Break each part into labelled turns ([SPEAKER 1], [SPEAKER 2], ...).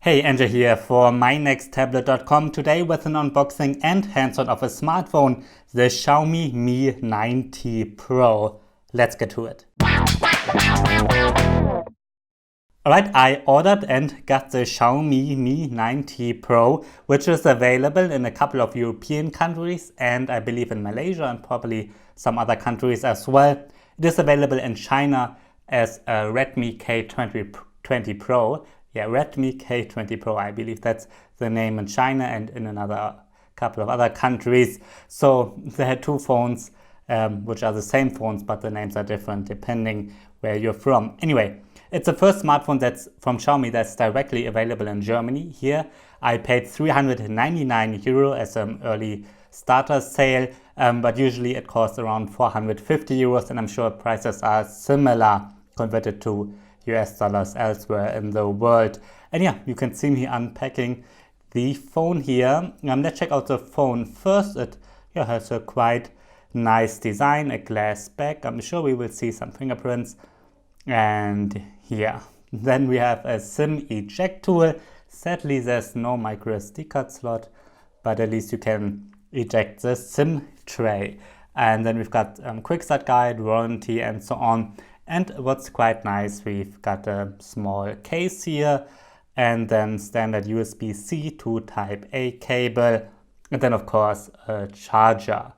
[SPEAKER 1] Hey, Andrew here for mynexttablet.com today with an unboxing and hands-on of a smartphone, the Xiaomi Mi 9T Pro. Let's get to it. Alright, I ordered and got the Xiaomi Mi 9T Pro, which is available in a couple of European countries and I believe in Malaysia and probably some other countries as well. It is available in China as a Redmi K20 Pro. Yeah, Redmi K20 Pro, I believe that's the name in China and in another couple of other countries. So they had two phones, which are the same phones, but the names are different depending where you're from. Anyway, it's the first smartphone that's from Xiaomi that's directly available in Germany. Here, I paid 399 euro as an early starter sale, but usually it costs around 450 euros, and I'm sure prices are similar converted to US dollars elsewhere in the world. And yeah, you can see me unpacking the phone here. Let's check out the phone first. It has a quite nice design, a glass back. I'm sure we will see some fingerprints. And yeah, then we have a SIM eject tool. Sadly, there's no micro SD card slot, but at least you can eject the SIM tray. And then we've got quick start guide, warranty, and so on. And what's quite nice, we've got a small case here and then standard USB-C to Type-A cable, and then of course a charger.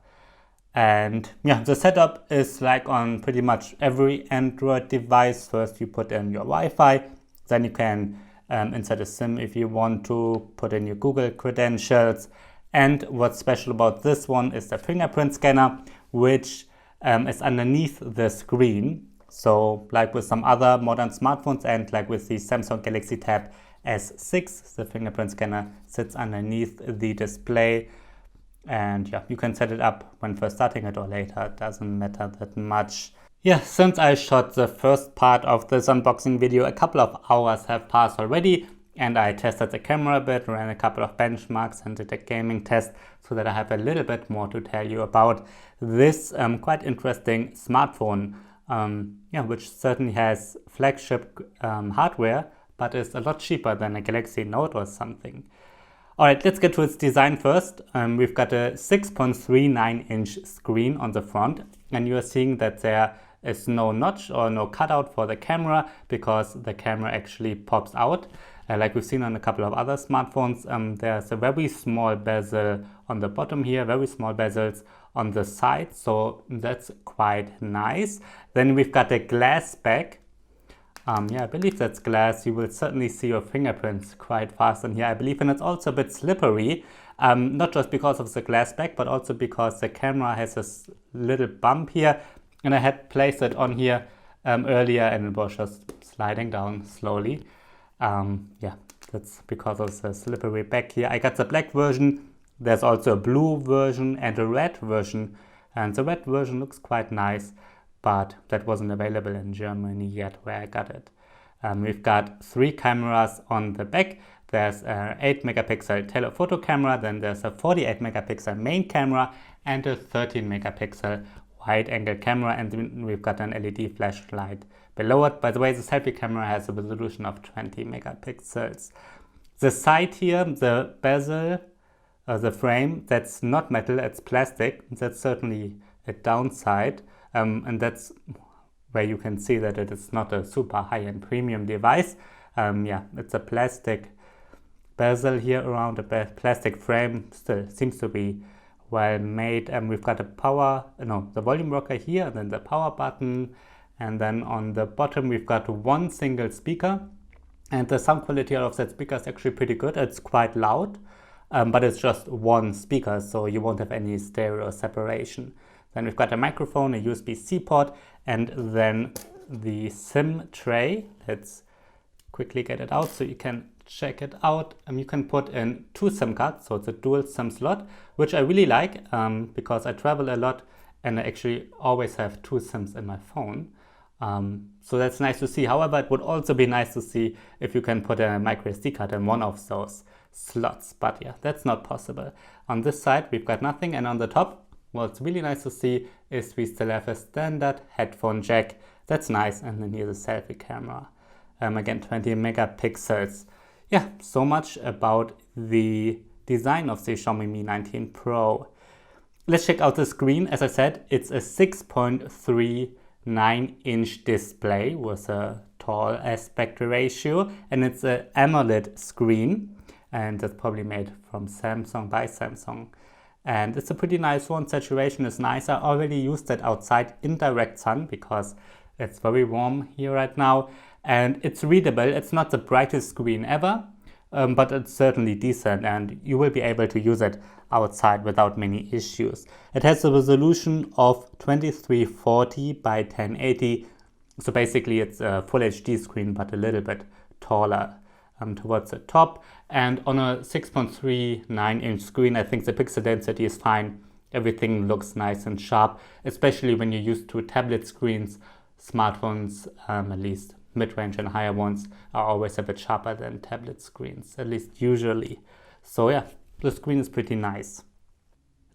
[SPEAKER 1] And yeah, the setup is like on pretty much every Android device. First you put in your Wi-Fi, then you can insert a SIM if you want to, put in your Google credentials. And what's special about this one is the fingerprint scanner, which is underneath the screen. So like with some other modern smartphones and like with the Samsung Galaxy Tab S6, the fingerprint scanner sits underneath the display. And yeah, you can set it up when first starting it or later, it doesn't matter that much. Yeah, since I shot the first part of this unboxing video, a couple of hours have passed already and I tested the camera a bit, ran a couple of benchmarks and did a gaming test so that I have a little bit more to tell you about this quite interesting smartphone. Which certainly has flagship hardware, but is a lot cheaper than a Galaxy Note or something. Alright, let's get to its design first. We've got a 6.39-inch screen on the front, and you are seeing that there is no notch or no cutout for the camera because the camera actually pops out. Like we've seen on a couple of other smartphones, there's a very small bezel on the bottom here, very small bezels on the side, so that's quite nice. Then we've got a glass back. I believe that's glass. You will certainly see your fingerprints quite fast in here, I believe, and it's also a bit slippery, not just because of the glass back, but also because the camera has this little bump here, and I had placed it on here earlier and it was just sliding down slowly. That's because of the slippery back here. I got the black version. There's also a blue version and a red version, and the red version looks quite nice, but that wasn't available in Germany yet where I got it. We've got 3 cameras on the back. There's an 8 megapixel telephoto camera, then there's a 48 megapixel main camera and a 13 megapixel wide angle camera, and then we've got an LED flashlight below it. By the way, the selfie camera has a resolution of 20 megapixels. The side here, the bezel, the frame, that's not metal, it's plastic. That's certainly a downside, and that's where you can see that it is not a super high-end premium device. It's a plastic bezel here around a plastic frame. Still seems to be well made. We've got the volume rocker here, and then the power button, and then on the bottom we've got one single speaker, and the sound quality of that speaker is actually pretty good. It's quite loud, but it's just one speaker, so you won't have any stereo separation. Then we've got a microphone, a USB-C port, and then the SIM tray. Let's quickly get it out so you can check it out. You can put in 2 SIM cards, so it's a dual SIM slot, which I really like because I travel a lot and I actually always have 2 SIMs in my phone. So that's nice to see. However, it would also be nice to see if you can put a micro SD card in one of those slots, but yeah, that's not possible. On this side we've got nothing, and on the top, what's really nice to see is we still have a standard headphone jack. That's nice. And then here's a selfie camera, again 20 megapixels. yeah, so much about the design of the Xiaomi Mi 19 Pro. Let's check out the screen. As I said, it's a 6.39-inch display with a tall aspect ratio, and it's an AMOLED screen, and that's probably made from Samsung, by Samsung. And it's a pretty nice one. Saturation is nice. I already used it outside in direct sun because it's very warm here right now. And it's readable. It's not the brightest screen ever, but it's certainly decent, and you will be able to use it outside without many issues. It has a resolution of 2340 by 1080. So basically it's a full HD screen, but a little bit taller towards the top. And on a 6.39-inch screen, I think the pixel density is fine. Everything looks nice and sharp, especially when you're used to tablet screens. Smartphones, at least mid-range and higher ones, are always a bit sharper than tablet screens, at least usually. So yeah, the screen is pretty nice.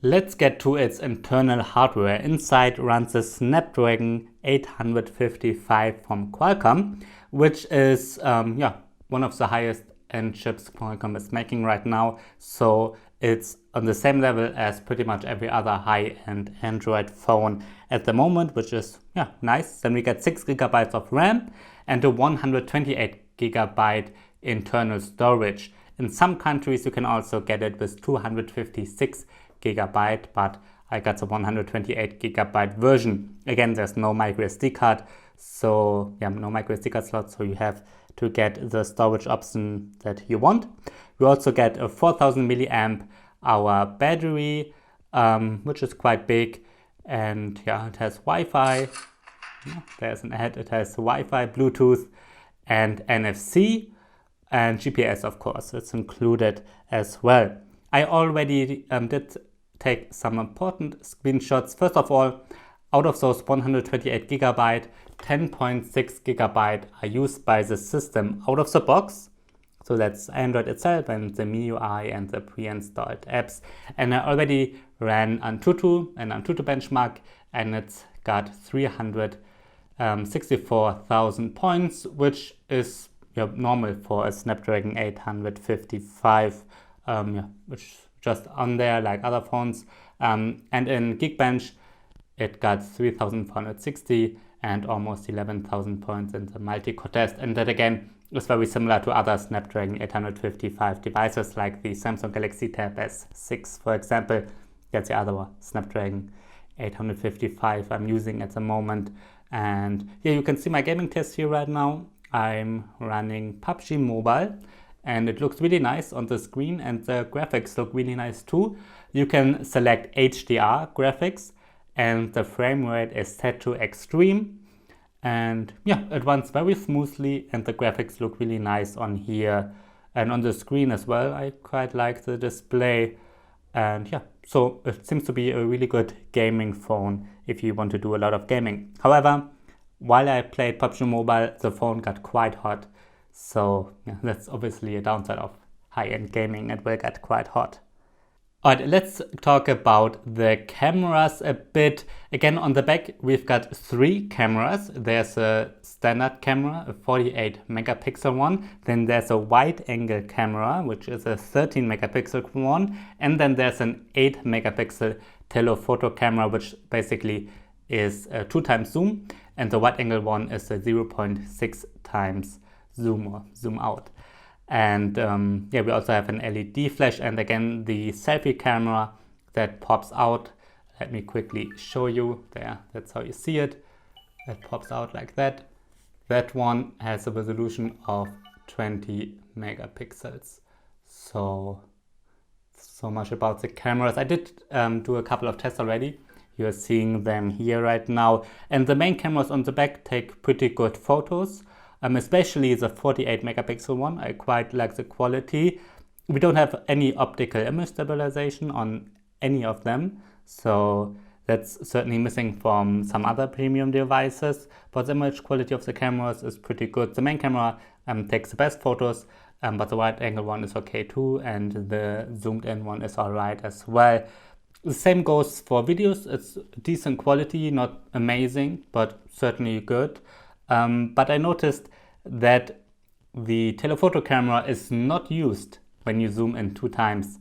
[SPEAKER 1] Let's get to its internal hardware. Inside runs the Snapdragon 855 from Qualcomm, which is one of the highest end chips Qualcomm is making right now. So it's on the same level as pretty much every other high-end Android phone at the moment, which is nice. Then we get 6 GB of RAM and a 128 GB internal storage. In some countries you can also get it with 256 GB, but I got the 128 GB version. Again, there's no micro SD card, so no micro SD card slot, so you have to get the storage option that you want. We also get a 4000 milliamp hour battery, which is quite big, and it has Wi-Fi. There's an ad. It has Wi-Fi, Bluetooth, and NFC, and GPS, of course, it's included as well. I already did take some important screenshots. First of all, out of those 128 GB, 10.6 GB are used by the system out of the box. So that's Android itself and the MIUI and the pre-installed apps. And I already ran Antutu, an Antutu benchmark, and it's got 364,000 points, which is normal for a Snapdragon 855, which just on there like other phones. And in Geekbench, it got 3,460 and almost 11,000 points in the multi-core test. And that again is very similar to other Snapdragon 855 devices like the Samsung Galaxy Tab S6, for example. That's the other Snapdragon 855 I'm using at the moment. And you can see my gaming test here right now. I'm running PUBG Mobile, and it looks really nice on the screen, and the graphics look really nice too. You can select HDR graphics, and the frame rate is set to extreme, and it runs very smoothly, and the graphics look really nice on here and on the screen as well. I quite like the display, and so it seems to be a really good gaming phone if you want to do a lot of gaming. However, while I played PUBG Mobile, the phone got quite hot. So that's obviously a downside of high-end gaming. It will get quite hot. Alright, let's talk about the cameras a bit. Again, on the back, we've got 3 cameras. There's a standard camera, a 48 megapixel one. Then there's a wide angle camera, which is a 13 megapixel one. And then there's an 8 megapixel telephoto camera, which basically is a 2 times zoom. And the wide angle one is a 0.6 times zoom or zoom out. And we also have an LED flash, and again the selfie camera that pops out. Let me quickly show you. There, that's how you see it. It pops out like that. That one has a resolution of 20 megapixels. So much about the cameras. I did do a couple of tests already. You're seeing them here right now. And the main cameras on the back take pretty good photos. Especially the 48 megapixel one. I quite like the quality. We don't have any optical image stabilization on any of them, so that's certainly missing from some other premium devices, but the image quality of the cameras is pretty good. The main camera takes the best photos, but the wide angle one is okay too, and the zoomed in one is alright as well. The same goes for videos. It's decent quality, not amazing, but certainly good. But I noticed that the telephoto camera is not used when you zoom in 2 times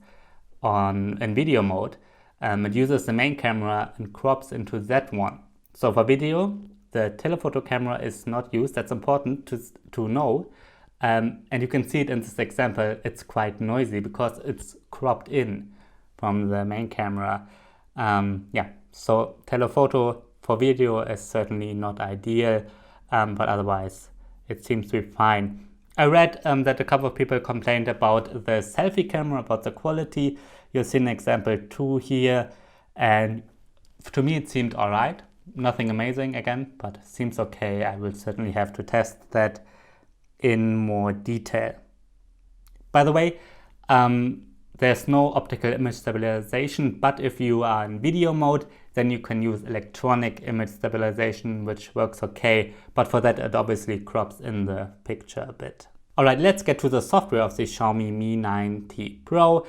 [SPEAKER 1] in video mode. It uses the main camera and crops into that one. So for video, the telephoto camera is not used. That's important to know. And you can see it in this example. It's quite noisy because it's cropped in from the main camera. So telephoto for video is certainly not ideal, but otherwise it seems to be fine. I read that a couple of people complained about the selfie camera, about the quality. You'll see an example 2 here, and to me it seemed alright. Nothing amazing again, but seems okay. I will certainly have to test that in more detail. By the way, there's no optical image stabilization, but if you are in video mode, then you can use electronic image stabilization, which works okay, but for that it obviously crops in the picture a bit. Alright, let's get to the software of the Xiaomi Mi 9T Pro.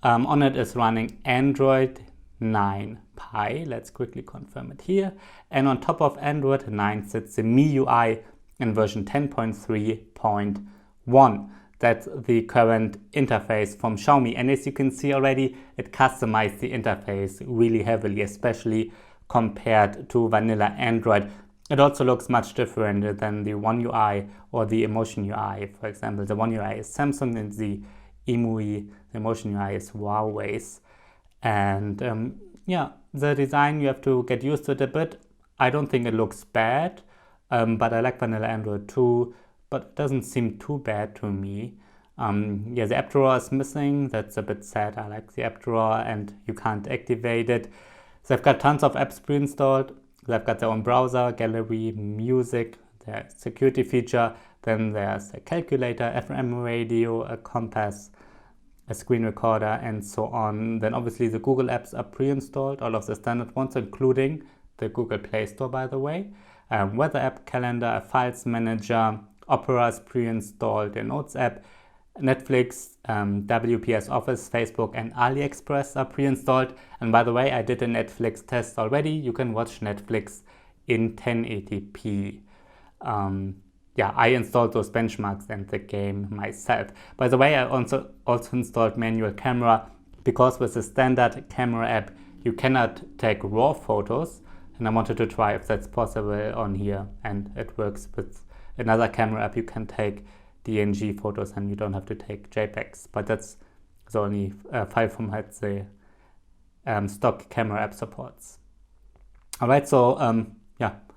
[SPEAKER 1] On it is running Android 9 Pie. Let's quickly confirm it here. And on top of Android 9 sits the MIUI in version 10.3.1. That's the current interface from Xiaomi. And as you can see already, it customized the interface really heavily, especially compared to vanilla Android. It also looks much different than the One UI or the Emotion UI. For example, the One UI is Samsung and the EMUI, the Emotion UI is Huawei's. And the design, you have to get used to it a bit. I don't think it looks bad, but I like vanilla Android too. But it doesn't seem too bad to me. The app drawer is missing. That's a bit sad. I like the app drawer and you can't activate it. They've got tons of apps pre-installed. They've got their own browser, gallery, music, their security feature. Then there's a calculator, FM radio, a compass, a screen recorder, and so on. Then obviously the Google apps are pre-installed, all of the standard ones, including the Google Play Store, by the way. Weather app, calendar, a files manager, Opera is pre-installed, the Notes app, Netflix, WPS Office, Facebook, and AliExpress are pre-installed. And by the way, I did a Netflix test already. You can watch Netflix in 1080p. I installed those benchmarks and the game myself. By the way, I also installed manual camera because with the standard camera app, you cannot take raw photos. And I wanted to try if that's possible on here, and it works with another camera app. You can take DNG photos and you don't have to take JPEGs, but that's the only file format the stock camera app supports. Alright, so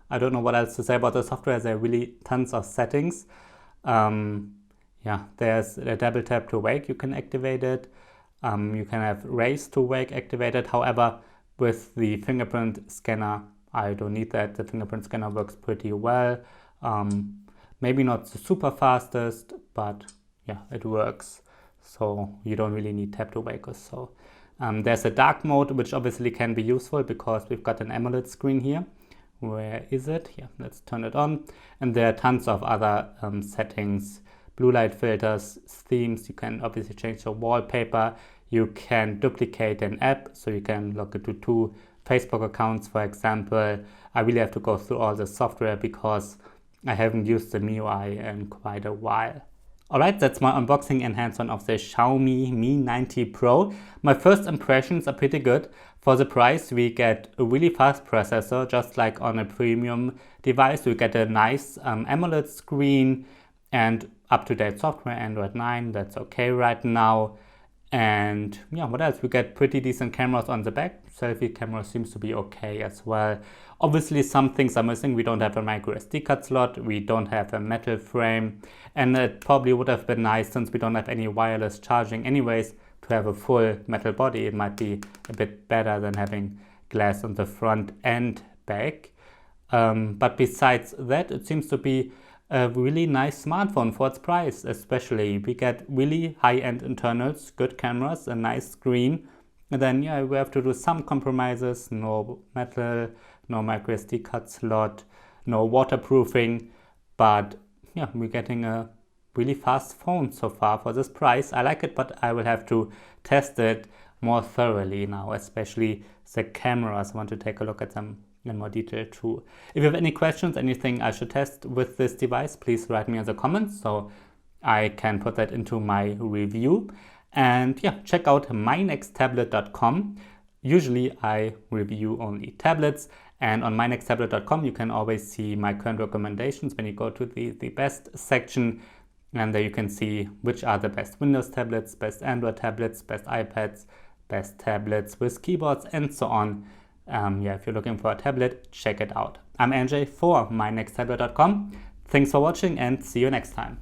[SPEAKER 1] I don't know what else to say about the software. There are really tons of settings. There's a double tap to wake, you can activate it. You can have raise to wake activated. However, with the fingerprint scanner, I don't need that. The fingerprint scanner works pretty well. Maybe not the super fastest, but it works. So you don't really need tap to wake or so. There's a dark mode, which obviously can be useful because we've got an AMOLED screen here. Where is it? Let's turn it on. And there are tons of other settings, blue light filters, themes. You can obviously change your wallpaper. You can duplicate an app, so you can log into 2 Facebook accounts, for example. I really have to go through all the software because I haven't used the MIUI in quite a while. Alright, that's my unboxing and hands-on of the Xiaomi Mi 9T Pro. My first impressions are pretty good. For the price, we get a really fast processor, just like on a premium device. We get a nice AMOLED screen and up-to-date software, Android 9, that's okay right now. And what else? We get pretty decent cameras on the back. Selfie camera seems to be okay as well. Obviously, some things are missing. We don't have a micro SD card slot. We don't have a metal frame. And it probably would have been nice, since we don't have any wireless charging anyways, to have a full metal body. It might be a bit better than having glass on the front and back. But besides that, it seems to be a really nice smartphone for its price. Especially we get really high-end internals, good cameras, a nice screen, and then we have to do some compromises. No metal, no micro SD card slot, no waterproofing, but we're getting a really fast phone so far for this price. I like it, but I will have to test it more thoroughly now, especially the cameras. I want to take a look at them in more detail too. If you have any questions, anything I should test with this device, please write me in the comments. So I can put that into my review. And yeah, check out mynexttablet.com. Usually I review only tablets, and on mynexttablet.com you can always see my current recommendations when you go to the best section, and there you can see which are the best Windows tablets, best Android tablets, best iPads, best tablets with keyboards, and so on. Yeah, if you're looking for a tablet, check it out. I'm NJ for mynexttablet.com. Thanks for watching and see you next time.